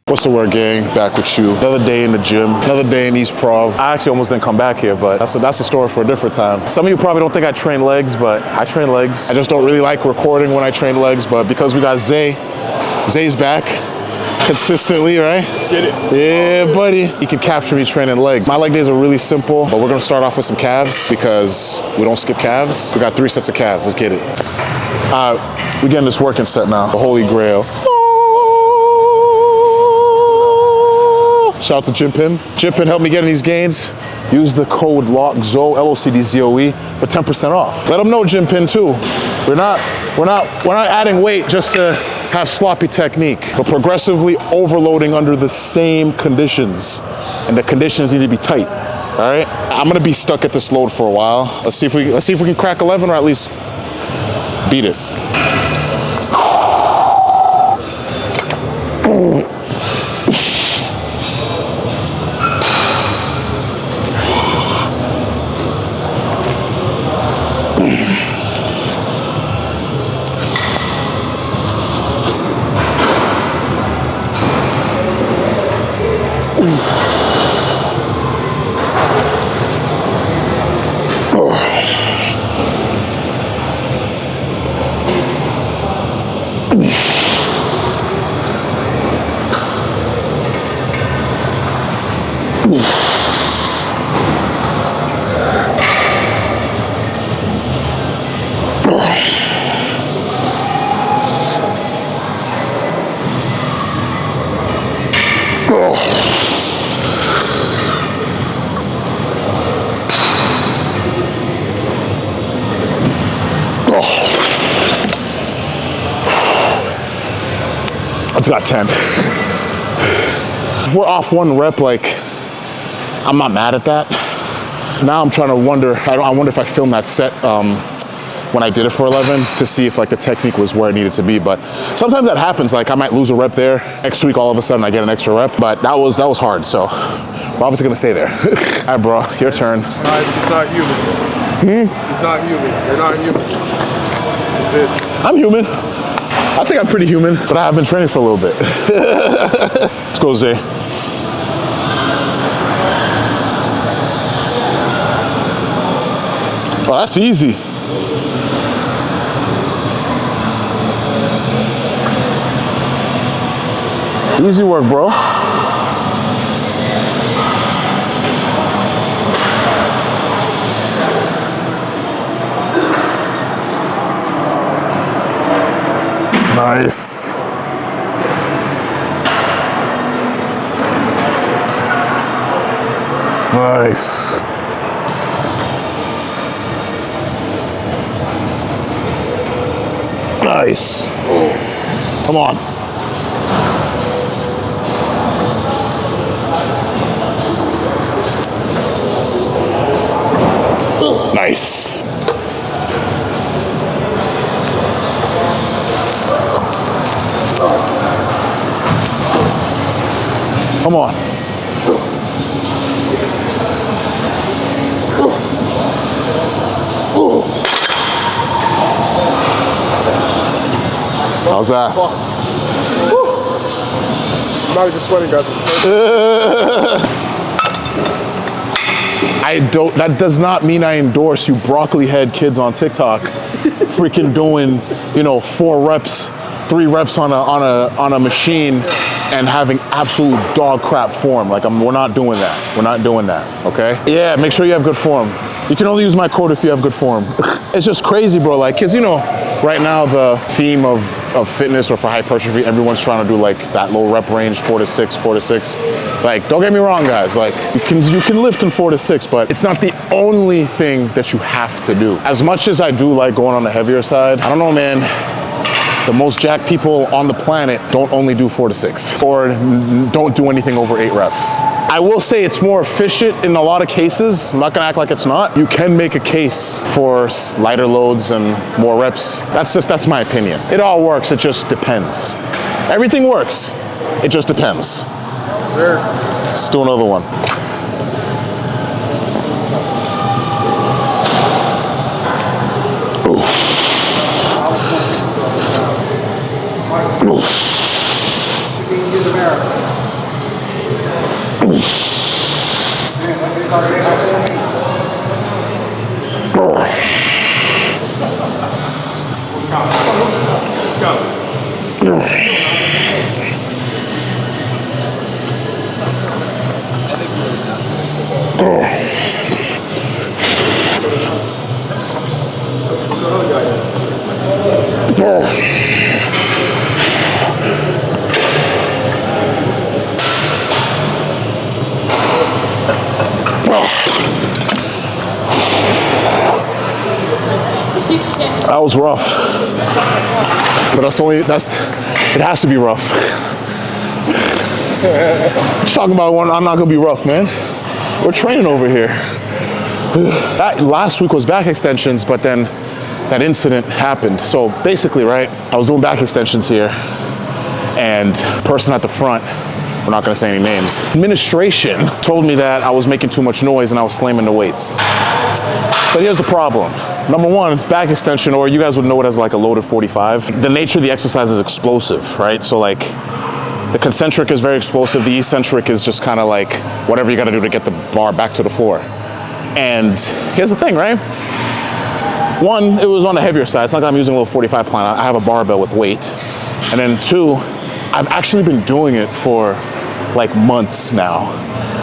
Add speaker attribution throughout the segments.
Speaker 1: What's the word, gang? Back with you. Another day in the gym, another day in East Prov. I actually almost didn't come back here, but that's a story for a different time. Some of you probably don't think I train legs, but I train legs. I just don't really like recording when I train legs, but because we got Zay's back consistently, right?
Speaker 2: Let's get it.
Speaker 1: Yeah, buddy. You can capture me training legs. My leg days are really simple, but we're gonna start off with some calves because we don't skip calves. We got 3 sets of calves. Let's get it. We're getting this working set now, the Holy Grail. Shout out to Jimpin. Jimpin helped me get in these gains. Use the code LOCKZOE, LOCKZOE, for 10% off. Let them know, Jimpin, too. We're not adding weight just to have sloppy technique, but progressively overloading under the same conditions, and the conditions need to be tight. All right. I'm gonna be stuck at this load for a while. Let's see if we can crack 11 or at least beat it. I just got 10. We're off 1 rep, like, I'm not mad at that. Now I'm trying to wonder, I wonder if I filmed that set when I did it for 11 to see if like the technique was where it needed to be. But sometimes that happens, like I might lose a rep there. Next week, all of a sudden I get an extra rep, but that was hard, so we're obviously gonna stay there. All right, bro, your turn.
Speaker 2: It's not human. It's not human. You're not human.
Speaker 1: I'm human. I think I'm pretty human, but I have been training for a little bit. Let's go, Zay. Oh, that's easy. Easy work, bro. Nice. Nice. Nice. Come on. Nice. Come on. How's that?
Speaker 2: I'm not even sweating, guys.
Speaker 1: That does not mean I endorse you broccoli head kids on TikTok freaking doing, 4 reps, 3 reps on a machine and having absolute dog crap form. Like we're not doing that. We're not doing that, okay? Yeah, make sure you have good form. You can only use my code if you have good form. It's just crazy, bro, like, cause right now the theme of fitness or for hypertrophy, everyone's trying to do like that low rep range, 4 to 6. Like, don't get me wrong, guys, like you can lift in 4 to 6, but it's not the only thing that you have to do. As much as I do like going on the heavier side, I don't know, man. The most jacked people on the planet don't only do 4 to 6 or don't do anything over 8 reps. I will say it's more efficient in a lot of cases. I'm not gonna act like it's not. You can make a case for lighter loads and more reps. That's my opinion. It all works, it just depends. Everything works, it just depends.
Speaker 2: Sir.
Speaker 1: Let's do another one. That was rough. But it has to be rough. What you talking about? I'm not gonna be rough, man. We're training over here. That last week was back extensions, but then that incident happened. So basically, right, I was doing back extensions here, and person at the front, we're not gonna say any names, administration told me that I was making too much noise and I was slamming the weights. But here's the problem. Number one, back extension, or you guys would know it as like a loaded 45. The nature of the exercise is explosive, right? So like, the concentric is very explosive. The eccentric is just kind of like whatever you got to do to get the bar back to the floor. And here's the thing, right? One, it was on the heavier side. It's not like I'm using a little 45 pound. I have a barbell with weight. And then two, I've actually been doing it for like months now,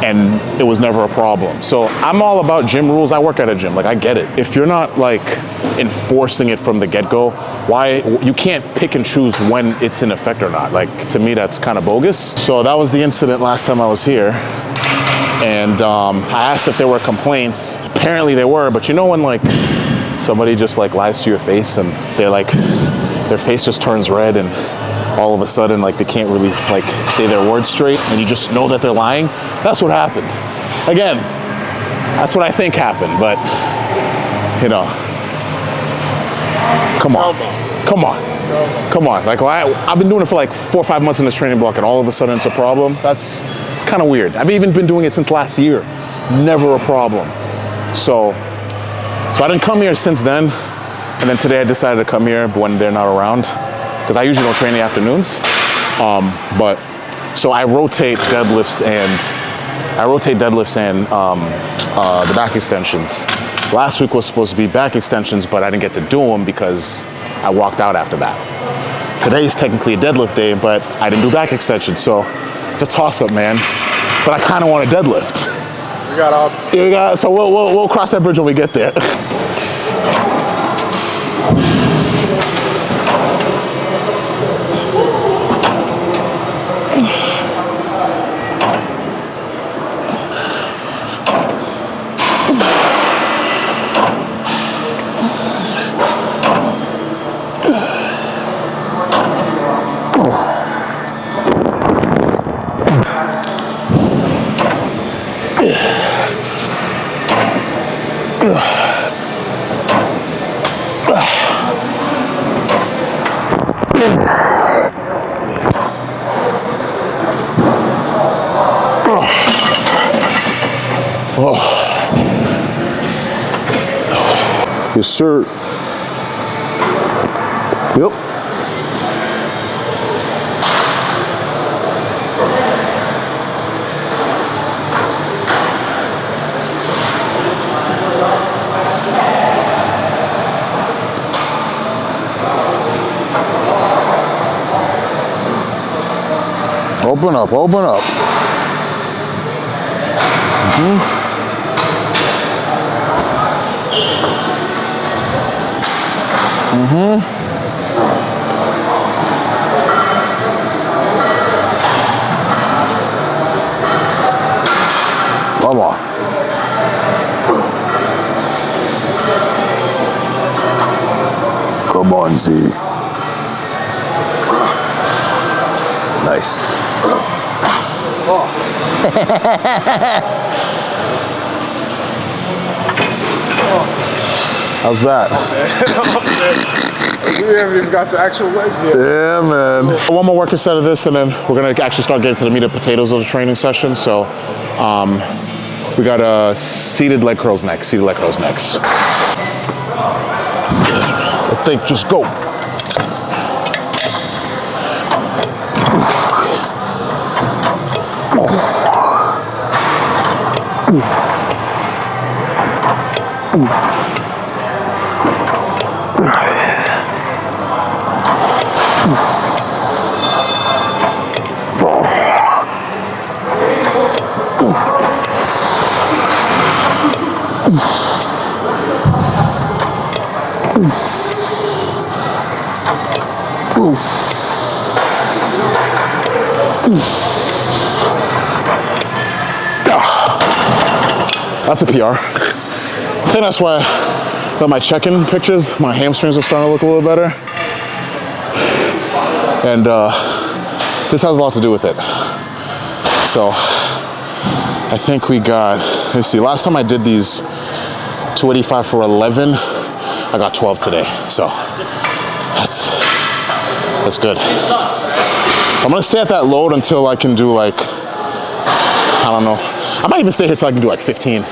Speaker 1: and it was never a problem. So I'm all about gym rules. I work at a gym, like I get it. If you're not like enforcing it from the get-go, why you can't pick and choose when it's in effect or not. Like, to me, that's kind of bogus. So that was the incident last time I was here. And I asked if there were complaints. Apparently there were, but you know when like somebody just like lies to your face and they're like, their face just turns red and all of a sudden like they can't really like say their words straight and you just know that they're lying? That's what happened. Again, that's what I think happened, but you know, come on. Like I've been doing it for like 4 or 5 months in this training block and all of a sudden it's a problem. It's kind of weird. I've even been doing it since last year. Never a problem. So I didn't come here since then. And then today I decided to come here when they're not around, because I usually don't train in the afternoons. But so I rotate deadlifts and the back extensions. Last week was supposed to be back extensions, but I didn't get to do them because I walked out after that. Today's technically a deadlift day, but I didn't do back extensions, so it's a toss-up, man. But I kind of want to deadlift. So we'll cross that bridge when we get there. Yes, sir. Yep. Open up, open up. Come on. Come on, Z. Nice. How's that?
Speaker 2: We haven't even got to actual legs yet.
Speaker 1: Yeah, man. One more working set of this, and then we're gonna actually start getting to the meat and potatoes of the training session. So, we got seated leg curls next. Seated leg curls next. I think just go. That's a PR. I think that's why my check-in pictures, my hamstrings are starting to look a little better. And this has a lot to do with it. So I think we got, let's see, last time I did these 285 for 11, I got 12 today. So that's good. I'm gonna stay at that load until I can do like, I don't know. I might even stay here till I can do like 15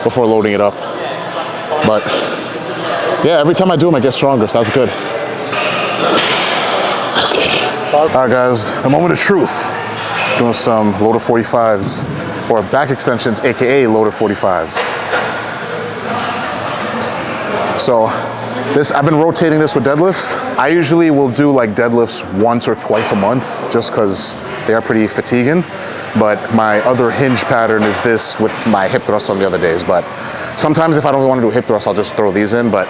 Speaker 1: before loading it up. But yeah, every time I do them, I get stronger, so that's good. That's good. All right, guys, the moment of truth. Doing some loaded 45s or back extensions, AKA loaded 45s. So I've been rotating this with deadlifts. I usually will do like deadlifts once or twice a month just because they are pretty fatiguing. But my other hinge pattern is this with my hip thrusts on the other days. But sometimes if I don't want to do hip thrusts, I'll just throw these in. But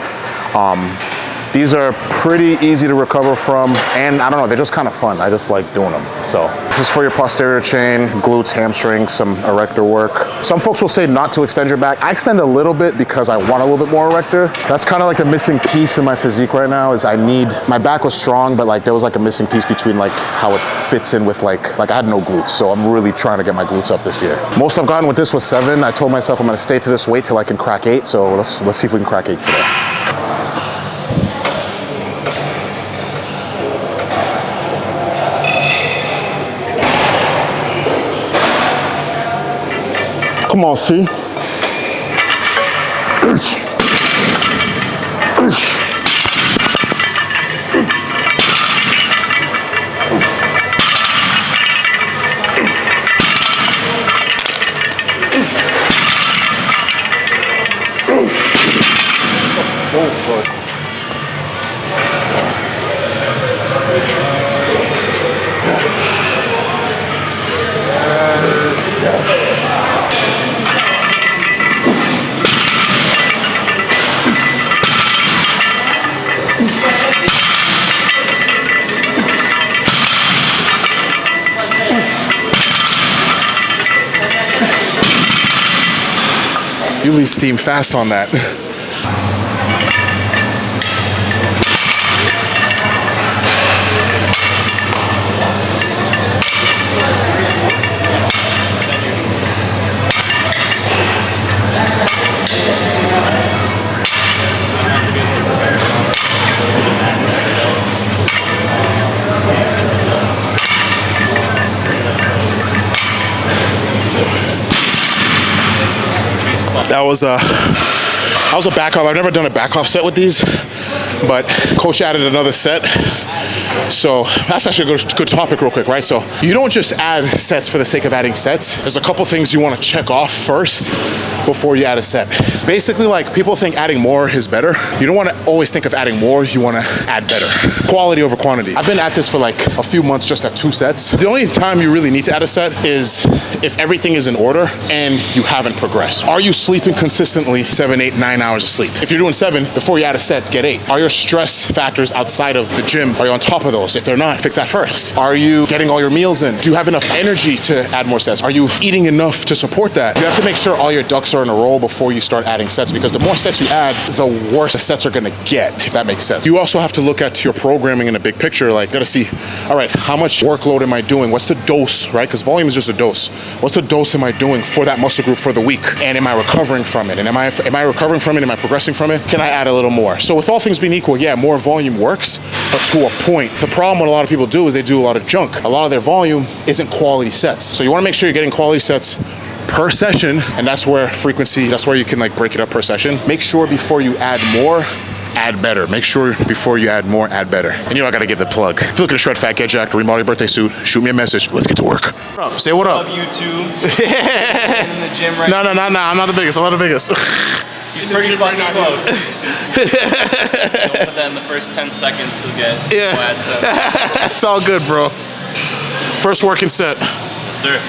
Speaker 1: these are pretty easy to recover from, and I don't know, they're just kind of fun. I just like doing them. So this is for your posterior chain, glutes, hamstrings, some erector work. Some folks will say not to extend your back. I extend a little bit because I want a little bit more erector. That's kind of like the missing piece in my physique right now is my back was strong, but like there was like a missing piece between like how it fits in with like I had no glutes. So I'm really trying to get my glutes up this year. Most I've gotten with this was 7. I told myself I'm gonna stay to this weight till I can crack 8. So let's see if we can crack 8 today. Come on, see? You leave steam fast on that. That was a back off. I've never done a back off set with these, but coach added another set. So that's actually a good topic real quick, right? So you don't just add sets for the sake of adding sets. There's a couple things you want to check off first before you add a set. Basically, like people think adding more is better. You don't want to always think of adding more, you want to add better. Quality over quantity. I've been at this for like a few months just at 2 sets. The only time you really need to add a set is if everything is in order and you haven't progressed. Are you sleeping consistently 7, 8, 9 hours of sleep? If you're doing 7, before you add a set, get 8. Are your stress factors outside of the gym, are you on top of those? If they're not, fix that first. Are you getting all your meals in? Do you have enough energy to add more sets? Are you eating enough to support that? You have to make sure all your ducks are in a row before you start adding sets, because the more sets you add, the worse the sets are gonna get, if that makes sense. You also have to look at your programming in a big picture. Like, you gotta see, all right, how much workload am I doing? What's the dose, right? Because volume is just a dose. What's the dose am I doing for that muscle group for the week? And am I recovering from it? And am I recovering from it? Am I progressing from it? Can I add a little more? So with all things being equal, yeah, more volume works, but to a point. The problem what a lot of people do is they do a lot of junk. A lot of their volume isn't quality sets. So you wanna make sure you're getting quality sets per session, and that's where frequency, that's where you can like break it up per session. Make sure before you add more, add better. Make sure before you add more, add better. And you know I gotta give the plug. If you're looking to shred fat, get jacked, remodel your birthday suit, shoot me a message. Let's get to work. What up? Say what up.
Speaker 3: Love you too. In the gym right
Speaker 1: No, I'm not the biggest. I'm not the biggest.
Speaker 3: He's pretty fucking close. Don't put that in the first 10 seconds to get
Speaker 1: It's all good, bro. First working set.
Speaker 3: Sir.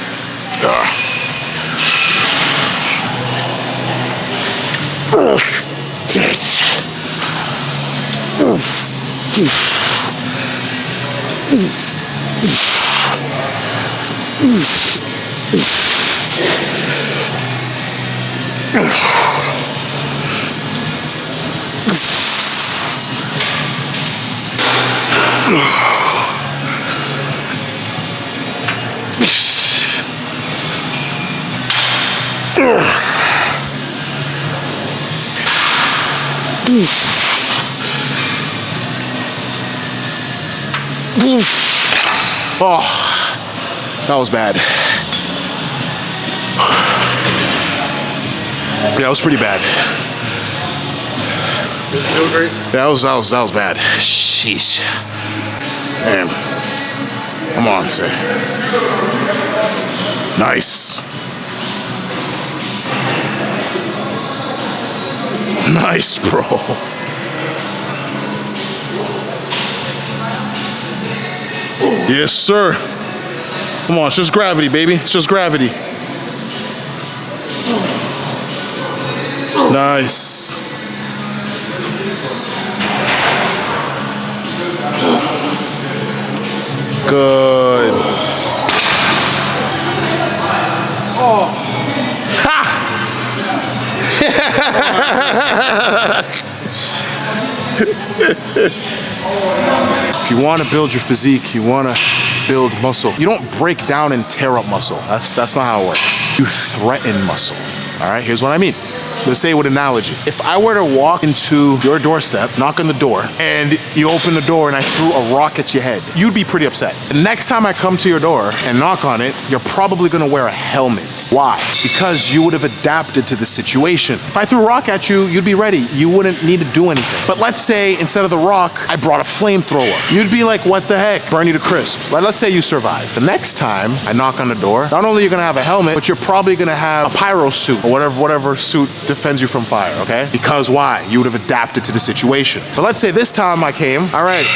Speaker 1: Oh, that was bad. Yeah, it was pretty bad.
Speaker 2: Does it feel great?
Speaker 1: Yeah, that was bad. Sheesh. Damn. Come on, say. Nice. Nice, bro. Yes, sir. Come on, it's just gravity, baby. It's just gravity. Nice. Good.
Speaker 2: Oh,
Speaker 1: If you want to build your physique, you want to build muscle. You don't break down and tear up muscle. That's not how it works. You threaten muscle. All right, here's what I mean. I'm gonna say it with analogy. If I were to walk into your doorstep, knock on the door, and you open the door and I threw a rock at your head, you'd be pretty upset. The next time I come to your door and knock on it, you're probably gonna wear a helmet. Why? Because you would have adapted to the situation. If I threw a rock at you, you'd be ready. You wouldn't need to do anything. But let's say instead of the rock, I brought a flamethrower. You'd be like, what the heck? Burn you to crisp. Let's say you survive. The next time I knock on the door, not only are you gonna have a helmet, but you're probably gonna have a pyro suit or whatever suit defends you from fire, okay? Because why? You would have adapted to the situation. But let's say this time I came, all right,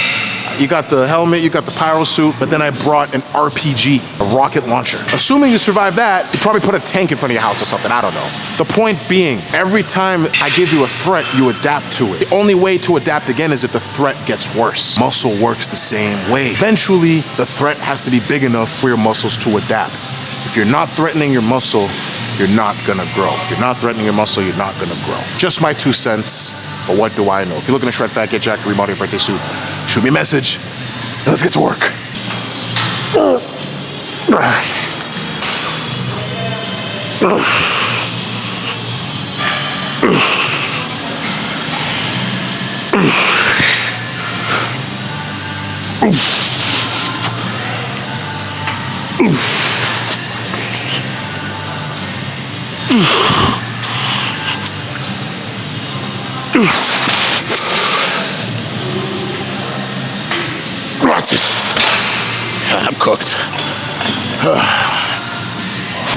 Speaker 1: you got the helmet, you got the pyro suit, but then I brought an RPG, a rocket launcher. Assuming you survive that, you probably put a tank in front of your house or something, I don't know. The point being, every time I give you a threat, you adapt to it. The only way to adapt again is if the threat gets worse. Muscle works the same way. Eventually, the threat has to be big enough for your muscles to adapt. If you're not threatening your muscle, you're not gonna grow. If you're not threatening your muscle, you're not gonna grow. Just my 2 cents, but what do I know? If you're looking to shred fat, get jacked, remodel your birthday suit, shoot me a message, and let's get to work. I'm cooked.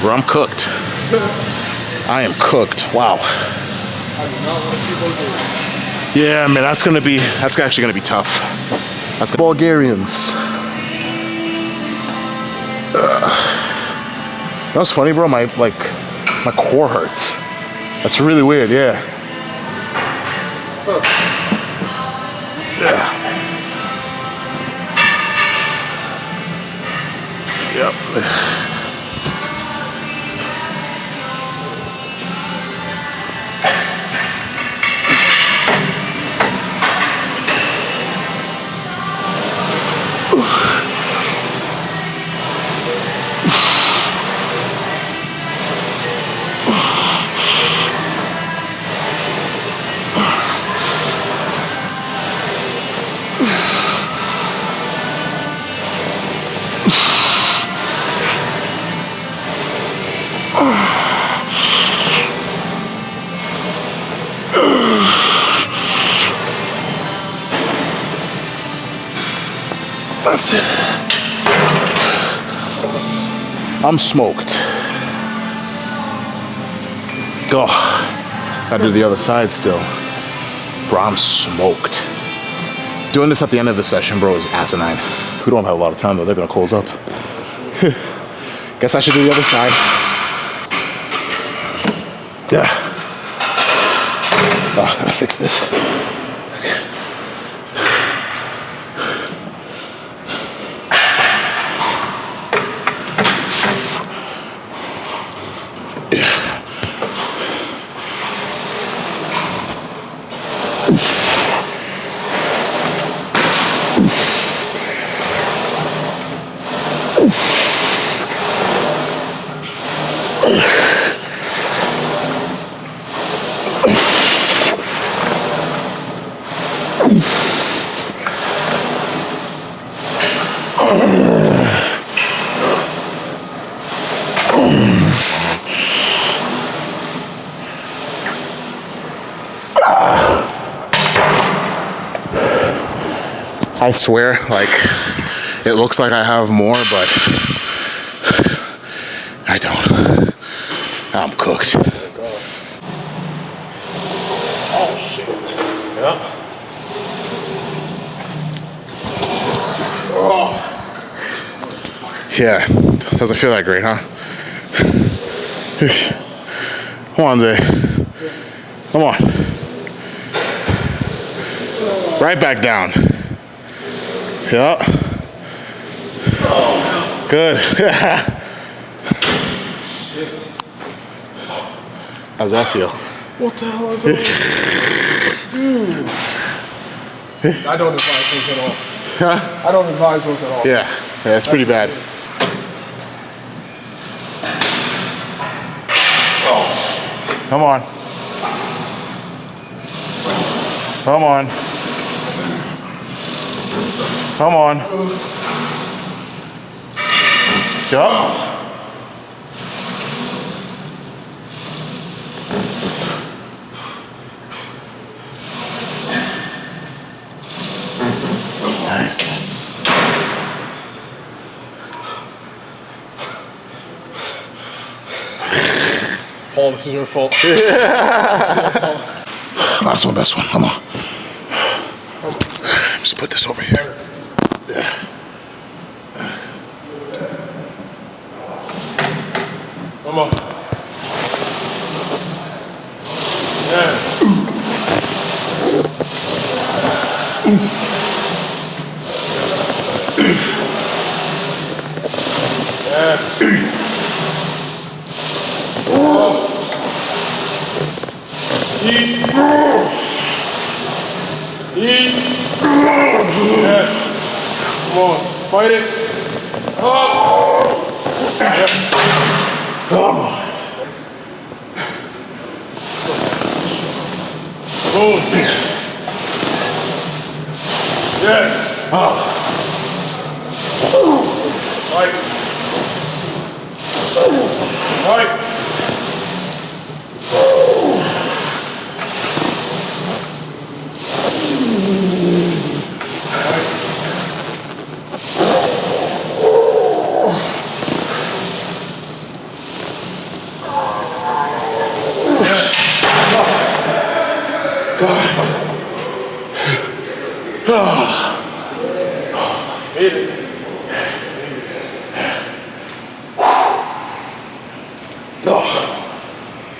Speaker 1: Bro, I'm cooked. I am cooked. Wow.
Speaker 2: I do not want to see Bulgaria.
Speaker 1: Yeah, man, that's actually gonna be tough. That's Bulgarians. That's funny, bro. My core hurts. That's really weird. Yeah. Yeah. Yep. That's it. I'm smoked. Go. Gotta do the other side still. Bro, I'm smoked. Doing this at the end of the session, bro, is asinine. We don't have a lot of time though, they're gonna close up. Guess I should do the other side. Yeah. Oh, I gotta fix this. Okay. I swear, like, it looks like I have more, but I don't. I'm cooked.
Speaker 2: Oh shit. Yeah. Oh.
Speaker 1: Yeah, doesn't feel that great, huh? Come on, Zay. Come on. Right back down. Yeah. Good. How's that feel?
Speaker 2: What the hell is that? I don't advise those at all.
Speaker 1: Huh?
Speaker 2: I don't advise those at all.
Speaker 1: Yeah, it's pretty bad. Come on. Come on. Come on. Yup. Nice.
Speaker 2: Paul, this is your fault.
Speaker 1: Last one, best one. Come on. Just put this over here. Yeah.
Speaker 2: Come on. Yeah. Yes. Eat. Eat. Yes. Come on. Fight it. Up. Yes.
Speaker 1: Come on.
Speaker 2: Boom. Yes. Fight. Fight.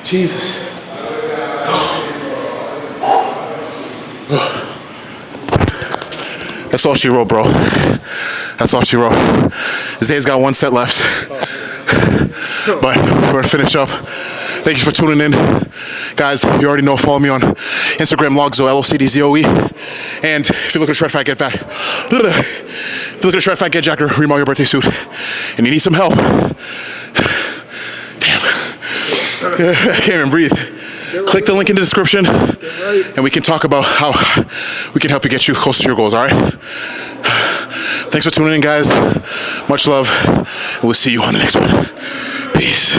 Speaker 1: Jesus. That's all she wrote, bro. That's all she wrote. Zay's got one set left. But we're gonna finish up. Thank you for tuning in. Guys, you already know, follow me on Instagram, Logzo, LOCDZOE. And if you're looking to shred fat, get fat. If you're looking to shred fat, get jacked or remodel your birthday suit. And you need some help. Damn. I can't even breathe. Click the link in the description and we can talk about how we can help you get you closer to your goals, all right? Thanks for tuning in, guys. Much love. And we'll see you on the next one. Peace.